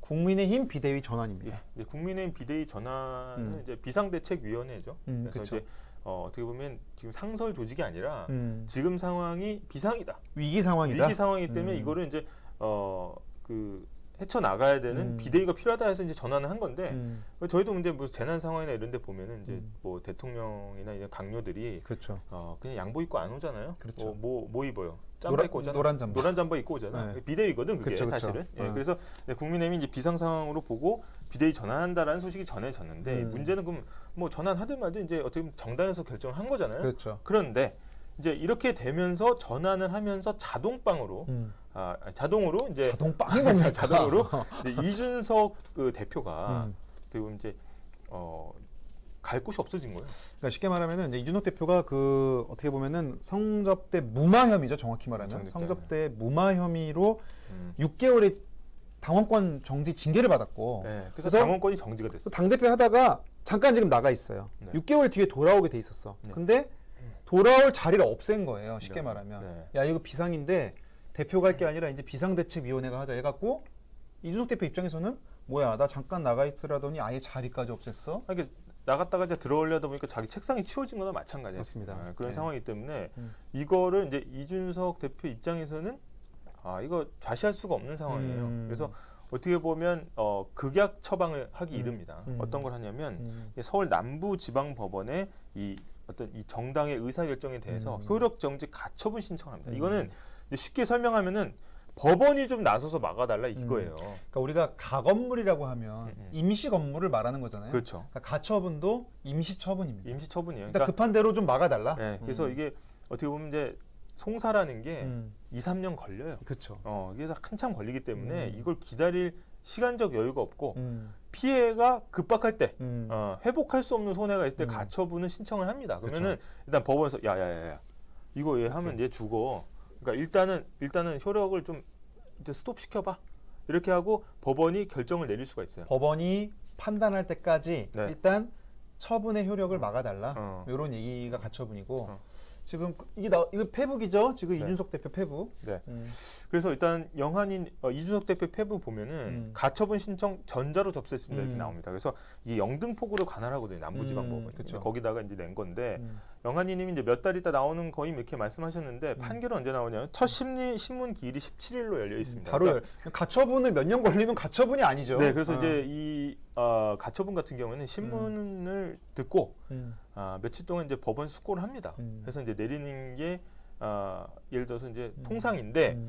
국민의힘 비대위 전환입니다. 예, 국민의힘 비대위 전환은 이제 비상대책위원회죠. 그래서 그쵸. 이제 어떻게 보면 지금 상설 조직이 아니라 음. 지금 상황이 비상이다. 위기 상황이다. 위기 상황이기 때문에 이거를 이제 그 헤쳐나가야 되는 비대위가 필요하다 해서 이제 전환을 한 건데 저희도 이제 뭐 재난 상황이나 이런 데 보면은 이제 뭐 대통령이나 이런 강요들이 그렇죠. 그냥 양복 입고 안 오잖아요. 그렇죠. 뭐 입어요? 잠바 입고 오잖아요. 노란 잠바 입고 오잖아요. 네. 비대위거든 그게 그쵸. 사실은. 예, 그래서 국민의힘이 이제 비상 상황으로 보고 비대위 전환한다라는 소식이 전해졌는데 문제는 그럼 뭐 전환하든 말든 이제 어떻게 보면 정당에서 결정을 한 거잖아요. 그렇죠. 그런데 이제 이렇게 되면서 전환을 하면서 자동으로 이제 자동빵이 뭡니까? 자동으로 이제 이준석 그 대표가 어떻게 보면 이제 갈 곳이 없어진 거예요. 그러니까 쉽게 말하면은 이제 이준석 대표가 그 어떻게 보면은 성접대 무마 혐의죠. 정확히 말하면 성접대 무마 혐의로 6개월의 당원권 정지 징계를 받았고. 네, 그래서 당원권이 정지가 됐어요. 당 대표 하다가 잠깐 지금 나가 있어요. 네. 6개월 뒤에 돌아오게 돼 있었어. 네. 근데 돌아올 자리를 없앤 거예요. 쉽게 네. 말하면. 네. 야 이거 비상인데 대표가 할 게 아니라 이제 비상대책위원회가 하자 해갖고 이준석 대표 입장에서는 뭐야 나 잠깐 나가 있으라더니 아예 자리까지 없앴어. 이렇게 나갔다가 이제 들어오려다 보니까 자기 책상이 치워진 거나 마찬가지예요. 맞습니다. 그런 네. 상황이기 때문에 이거를 이제 이준석 대표 입장에서는 이거 좌시할 수가 없는 상황이에요. 그래서 어떻게 보면 극약 처방을 하기 이릅니다. 어떤 걸 하냐면 서울 남부지방법원에 이 정당의 의사결정에 대해서 효력 정지 가처분 신청을 합니다. 이거는 이제 쉽게 설명하면은 법원이 좀 나서서 막아달라 이거예요. 그러니까 우리가 가건물이라고 하면 임시 건물을 말하는 거잖아요. 그렇죠. 그러니까 가처분도 임시 처분입니다. 임시 처분이에요. 그러니까 급한 대로 좀 막아달라. 네, 그래서 이게 어떻게 보면 이제 송사라는 게 2, 3년 걸려요. 그렇죠. 그래서 한참 걸리기 때문에 이걸 기다릴 시간적 여유가 없고 음. 피해가 급박할 때 회복할 수 없는 손해가 있을 때 가처분을 신청을 합니다. 그러면은 일단 법원에서 야야야야 이거 얘 하면 얘 죽어. 그러니까 일단은 효력을 좀 이제 스톱 시켜봐. 이렇게 하고 법원이 결정을 내릴 수가 있어요. 법원이 판단할 때까지 네. 일단 처분의 효력을 막아달라. 이런 얘기가 가처분이고 지금 이거 페북이죠. 지금 네. 이준석 대표 페북. 네. 그래서 일단 이준석 대표 페북 보면은 가처분 신청 전자로 접수했습니다 이렇게 나옵니다. 그래서 이게 영등포구로 관할하거든요. 남부지방법원. 그쵸. 거기다가 이제 낸 건데 영환이님이 이제 몇 달 있다 나오는 거임 이렇게 말씀하셨는데 판결은 언제 나오냐면 첫 신문 기일이 17일로 열려 있습니다. 바로 그러니까, 가처분을 몇 년 걸리면 가처분이 아니죠. 네, 그래서 이제 이 가처분 같은 경우에는 신문을 듣고 며칠 동안 이제 법원 숙고를 합니다. 그래서 이제 내리는 게 예를 들어서 이제 통상인데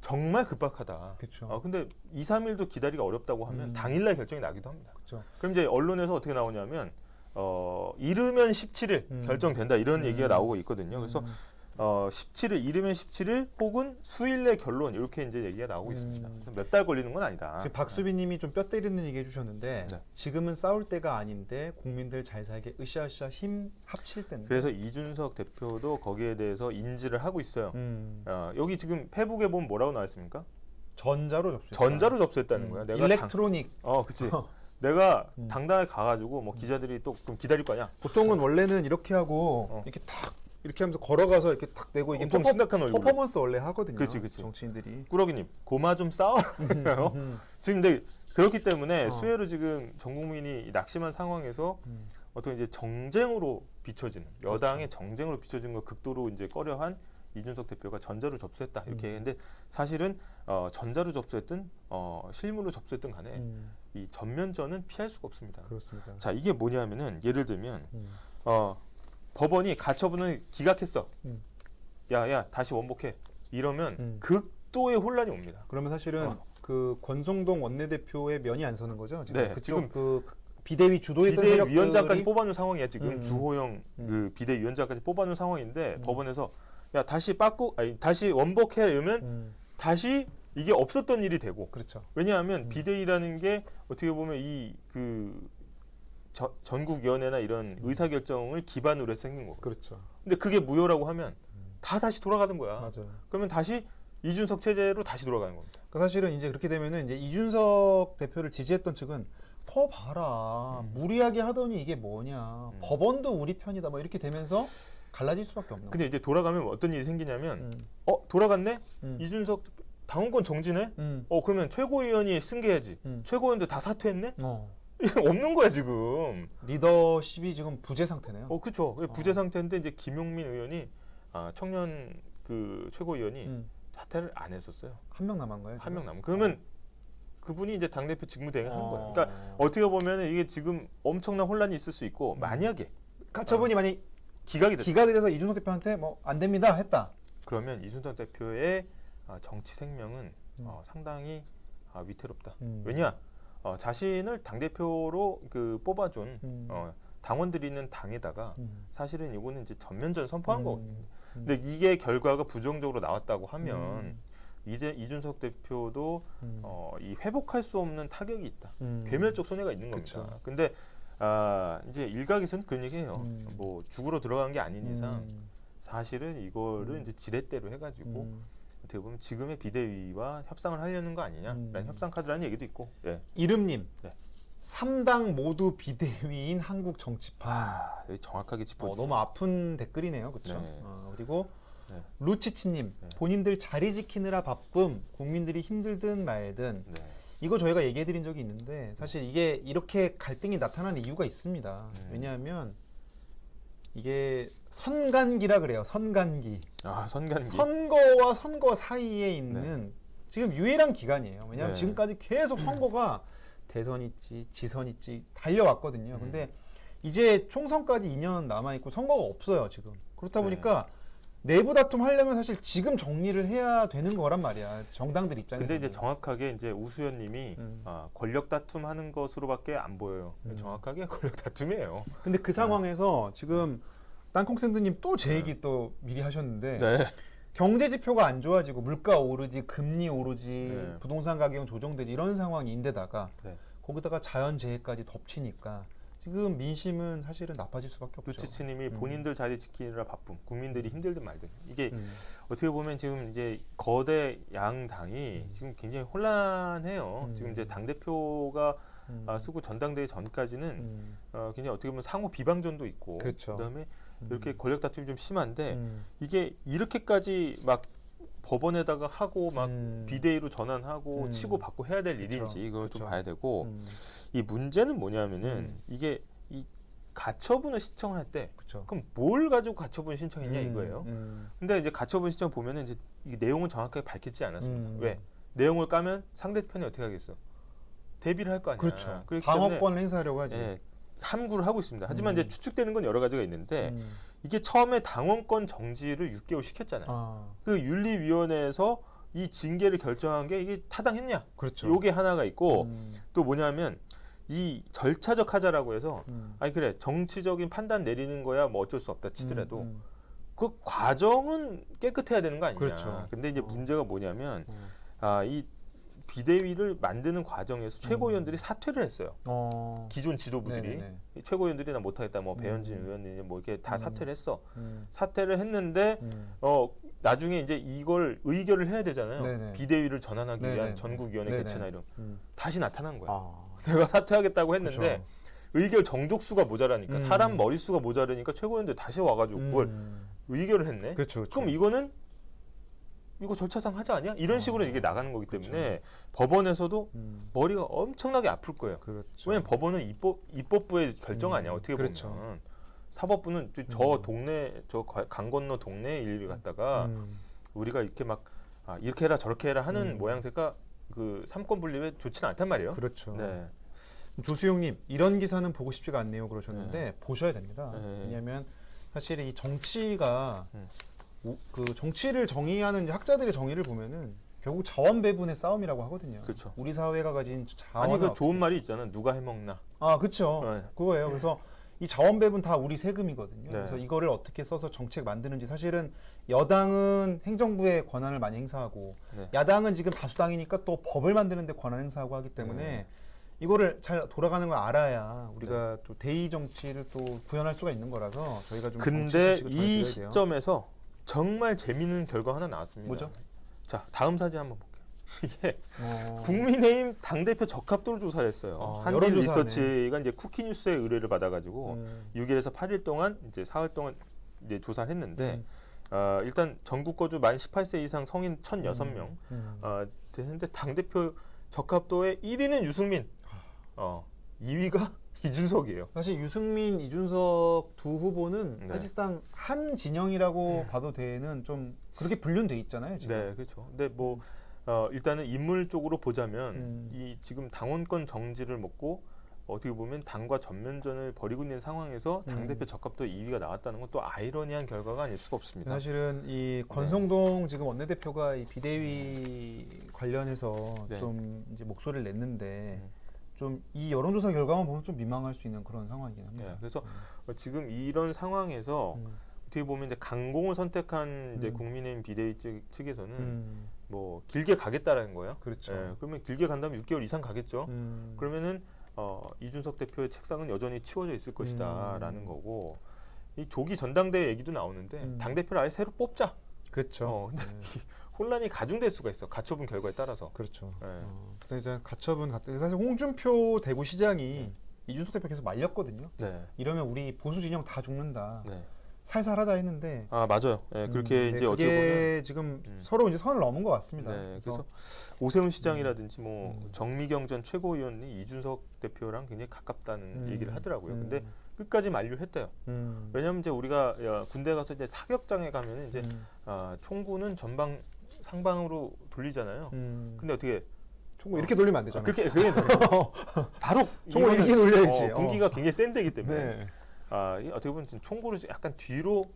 정말 급박하다. 그쵸. 근데 2, 3일도 기다리기가 어렵다고 하면 당일날 결정이 나기도 합니다. 그쵸. 그럼 이제 언론에서 어떻게 나오냐면 이르면 17일 결정된다 이런 얘기가 나오고 있거든요. 그래서 17일 이르면 17일 혹은 수일 내 결론 이렇게 이제 얘기가 나오고 있습니다. 그래서 몇 달 걸리는 건 아니다. 지금 박수빈님이 좀 뼈 때리는 얘기 해주셨는데 네. 지금은 싸울 때가 아닌데 국민들 잘 살게 으쌰으쌰 힘 합칠 때인데. 그래서 이준석 대표도 거기에 대해서 인지를 하고 있어요. 여기 지금 페북에 보면 뭐라고 나와 있습니까? 전자로 접수. 전자로 접수했다는 거야. 내가 일렉트로닉. 그치. 내가 당당하게 가가지고 뭐 기자들이 또 그럼 기다릴 거냐? 보통은 원래는 이렇게 하고 이렇게 탁 이렇게 하면서 걸어가서 이렇게 탁 내고 이게 엄청 심각한 얼굴. 퍼포먼스 원래 하거든요. 그치. 정치인들이. 꾸러기님 고마 좀 싸워요. 지금 근데 그렇기 때문에 수혜로 지금 전 국민이 낙심한 상황에서 어떤 이제 정쟁으로 비춰지는 여당의 정쟁으로 비춰지는 걸 극도로 이제 꺼려한 이준석 대표가 전자로 접수했다 이렇게 했는데 사실은 전자로 접수했든 실무로 접수했든 간에 이 전면전은 피할 수가 없습니다. 그렇습니다. 자 이게 뭐냐면은 예를 들면 법원이 가처분을 기각했어. 야야 다시 원복해. 이러면 극도의 혼란이 옵니다. 그러면 사실은 그 권성동 원내대표의 면이 안 서는 거죠? 지금 네, 그쪽 지금 그 비대위 주도했던 비대위원장까지 뽑아놓은 상황이야 지금 주호영 그 비대위원장까지 뽑아놓은 상황인데 법원에서 야 다시 다시 원복해 이러면 다시 이게 없었던 일이 되고. 그렇죠. 왜냐하면 비대위라는 게 어떻게 보면 전국위원회나 이런 의사결정을 기반으로 해서 생긴 거고. 그렇죠. 근데 그게 무효라고 하면 다 다시 돌아가는 거야. 맞아요. 그러면 다시 이준석 체제로 다시 돌아가는 겁니다. 그러니까 사실은 이제 그렇게 되면은 이제 이준석 대표를 지지했던 측은 봐라 무리하게 하더니 이게 뭐냐 법원도 우리 편이다 뭐 이렇게 되면서 갈라질 수밖에 없는 거예요. 근데 이제 돌아가면 어떤 일이 생기냐면 돌아갔네? 이준석 당원권 정지네? 그러면 최고위원이 승계해야지. 최고위원들 다 사퇴했네? 없는 거야 지금. 리더십이 지금 부재 상태네요. 그렇죠. 부재 상태인데 이제 김용민 의원이 청년 그 최고위원이 사퇴를 안 했었어요. 한 명 남은 거예요? 한 명 남은. 그러면 그분이 이제 당대표 직무대행을 하는 거예요. 그러니까 어떻게 보면 이게 지금 엄청난 혼란이 있을 수 있고 만약에 저분이 만약 기각이 돼서 이준석 대표한테 뭐 안 됩니다 했다. 그러면 이준석 대표의 정치 생명은 상당히 위태롭다. 왜냐? 자신을 당 대표로 그 뽑아준 당원들이 있는 당에다가 사실은 이거는 이제 전면전 선포한 거거든요. 근데 이게 결과가 부정적으로 나왔다고 하면 이제 이준석 대표도 이 회복할 수 없는 타격이 있다. 괴멸적 손해가 있는 겁니다. 그쵸. 근데 이제 일각에서는 그런 얘기해요. 뭐 죽으러 들어간 게 아닌 이상 사실은 이거를 이제 지렛대로 해가지고 어떻게 보면 지금의 비대위와 협상을 하려는 거 아니냐라는 협상 카드라는 얘기도 있고. 예. 이름님. 네. 3당 모두 비대위인 한국 정치판. 정확하게 짚어주죠. 너무 아픈 댓글이네요, 그렇죠? 네. 그리고 네. 루치치님, 네. 본인들 자리 지키느라 바쁨, 국민들이 힘들든 말든. 네. 이거 저희가 얘기해드린 적이 있는데 사실 이게 이렇게 갈등이 나타나는 이유가 있습니다. 왜냐하면 이게 선간기라 그래요. 선간기. 선간기. 선거와 선거 사이에 있는 지금 유일한 기간이에요. 왜냐하면 지금까지 계속 선거가 대선 있지, 지선 있지 달려왔거든요. 근데 이제 총선까지 2년 남아있고 선거가 없어요, 지금. 그렇다 보니까 내부 다툼 하려면 사실 지금 정리를 해야 되는 거란 말이야. 정당들 입장에서. 근데 이제 정확하게 이제 우수연님이 권력 다툼하는 것으로밖에 안 보여요. 정확하게 권력 다툼이에요. 근데 그 상황에서 지금 땅콩샌드님 또 제 얘기 또 미리 하셨는데 경제 지표가 안 좋아지고 물가 오르지, 금리 오르지, 부동산 가격 조정되지 이런 상황인데다가 거기다가 자연재해까지 덮치니까 지금 민심은 사실은 나빠질 수밖에 없죠. 루치치님이 본인들 자리 지키느라 바쁨, 국민들이 힘들든 말든 이게 어떻게 보면 지금 이제 거대 양당이 지금 굉장히 혼란해요. 지금 이제 당 대표가 쓰고 전당대회 전까지는 굉장히 어떻게 보면 상호 비방전도 있고, 그렇죠. 그다음에 이렇게 권력 다툼이 좀 심한데 이게 이렇게까지 막 법원에다가 하고 막 비대위로 전환하고 치고 받고 해야 될 일인지 이걸 좀 봐야 되고 이 문제는 뭐냐면은 이게 이 가처분을 신청할 때 그럼 뭘 가지고 가처분 신청했냐 이거예요. 근데 이제 가처분 신청 보면은 이제 이 내용은 정확하게 밝히지 않았습니다. 왜? 내용을 까면 상대편이 어떻게 하겠어? 대비를 할 거 아니야. 그렇죠. 그렇기 방어권을 행사하려고 하지. 함구를 하고 있습니다. 하지만 이제 추측되는 건 여러 가지가 있는데 이게 처음에 당원권 정지를 6개월 시켰잖아요. 그 윤리위원회에서 이 징계를 결정한 게 이게 타당했냐? 그렇죠. 요게 하나가 있고 또 뭐냐면 이 절차적 하자라고 해서 아니 그래 정치적인 판단 내리는 거야 뭐 어쩔 수 없다 치더라도 그 과정은 깨끗해야 되는 거 아니냐? 그렇죠. 근데 이제 문제가 뭐냐면 이 비대위를 만드는 과정에서 최고위원들이 사퇴를 했어요. 기존 지도부들이 최고위원들이 나 못하겠다, 뭐 배현진 의원이 뭐 이렇게 다 사퇴를 했어. 사퇴를 했는데 나중에 이제 이걸 의결을 해야 되잖아요. 비대위를 전환하기 위한 전국위원회 개최나 이런 다시 나타난 거야. 내가 사퇴하겠다고 했는데 의결 정족수가 모자라니까 사람 머릿수가 모자라니까 최고위원들 다시 와가지고 뭘 의결을 했네. 그렇죠. 그럼 이거는 이거 절차상 하자 아니야? 이런 식으로 이게 나가는 거기 때문에 법원에서도 머리가 엄청나게 아플 거예요. 그렇죠. 왜냐면 법원은 입법부의 결정 아니야. 어떻게 보면 사법부는 저 동네 저 강 건너 동네 일을 갖다가 우리가 이렇게 막 이렇게 해라 저렇게 해라 하는 모양새가 그 삼권 분립에 좋지는 않단 말이에요. 그렇죠. 네. 조수용님 이런 기사는 보고 싶지가 않네요 그러셨는데 보셔야 됩니다. 왜냐하면 사실 이 정치가 그 정치를 정의하는 학자들의 정의를 보면은 결국 자원 배분의 싸움이라고 하거든요. 그렇죠. 우리 사회가 가진 자원 아니 그 좋은 말이 있잖아. 누가 해먹나. 그렇죠. 그거예요. 그래서 이 자원 배분 다 우리 세금이거든요. 그래서 이거를 어떻게 써서 정책 만드는지 사실은 여당은 행정부의 권한을 많이 행사하고 야당은 지금 다수당이니까 또 법을 만드는데 권한 행사하고 하기 때문에 이거를 잘 돌아가는 걸 알아야 우리가 또 대의 정치를 또 구현할 수가 있는 거라서 저희가 좀 근데 이 시점에서 정말 재미있는 결과 하나 나왔습니다. 뭐죠? 자, 다음 사진 한번 볼게요. 이게 국민의힘 당대표 적합도를 조사를 했어요. 한길 리서치가 이제 쿠키뉴스의 의뢰를 받아가지고 6일에서 8일 동안 이제 사흘 동안 이제 조사를 했는데 일단 전국 거주 만 18세 이상 성인 1,006명 되는데 당대표 적합도의 1위는 유승민, 2위가 이준석이에요. 사실 유승민, 이준석 두 후보는 네. 사실상 한 진영이라고 봐도 되는 좀 그렇게 분류돼 있잖아요. 지금. 네, 그렇죠. 근데 뭐 일단은 인물 쪽으로 보자면 이 지금 당원권 정지를 먹고 어떻게 보면 당과 전면전을 벌이고 있는 상황에서 당대표 적합도 2위가 나왔다는 건 또 아이러니한 결과가 아닐 수가 없습니다. 사실은 이 권성동 지금 원내대표가 이 비대위 관련해서 네. 좀 이제 목소리를 냈는데 좀 이 여론조사 결과만 보면 좀 민망할 수 있는 그런 상황이긴 합니다. 네, 그래서 지금 이런 상황에서 어떻게 보면 이제 강공을 선택한 이제 국민의힘 비대위 측에서는 뭐 길게 가겠다라는 거예요. 그렇죠. 예, 그러면 길게 간다면 6개월 이상 가겠죠. 그러면은 이준석 대표의 책상은 여전히 치워져 있을 것이다라는 거고 이 조기 전당대회 얘기도 나오는데 당 대표를 아예 새로 뽑자. 그렇죠. 근데 이 혼란이 가중될 수가 있어. 가처분 결과에 따라서. 그렇죠. 예. 그래서 이제 가처분 갔더니 사실 홍준표 대구시장이 이준석 대표 계속 말렸거든요. 네. 이러면 우리 보수 진영 다 죽는다. 네. 살살하자 했는데 아 맞아요. 예, 그렇게 네, 이제 어떻게 보면 그게 지금 서로 이제 선을 넘은 것 같습니다. 네, 그래서 오세훈 시장이라든지 뭐 정미경 전 최고위원이 이준석 대표랑 굉장히 가깝다는 얘기를 하더라고요. 근데 끝까지 만류했대요. 왜냐하면 이제 우리가 군대 가서 이제 사격장에 가면은 이제 총구는 전방 상방으로 돌리잖아요. 근데 어떻게 총구 이렇게 돌리면 안 되잖아요. 그게 바로 총구 이거는, 이렇게 돌려야지. 군기가 굉장히 센 데기 때문에 네. 이 어떻게 보면 지금 총구를 약간 뒤로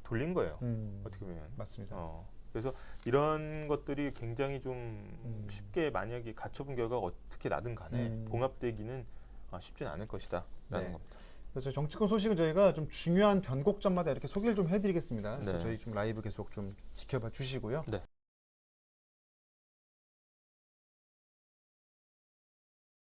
돌린 거예요. 어떻게 보면. 맞습니다. 그래서 이런 것들이 굉장히 좀 쉽게 만약에 가처분 결과가 어떻게 나든 간에 봉합되기는 쉽진 않을 것이다라는 네. 겁니다. 그래서 정치권 소식은 저희가 좀 중요한 변곡점마다 이렇게 소개를 좀 해드리겠습니다. 그래서 네. 저희 좀 라이브 계속 좀 지켜봐 주시고요. 네.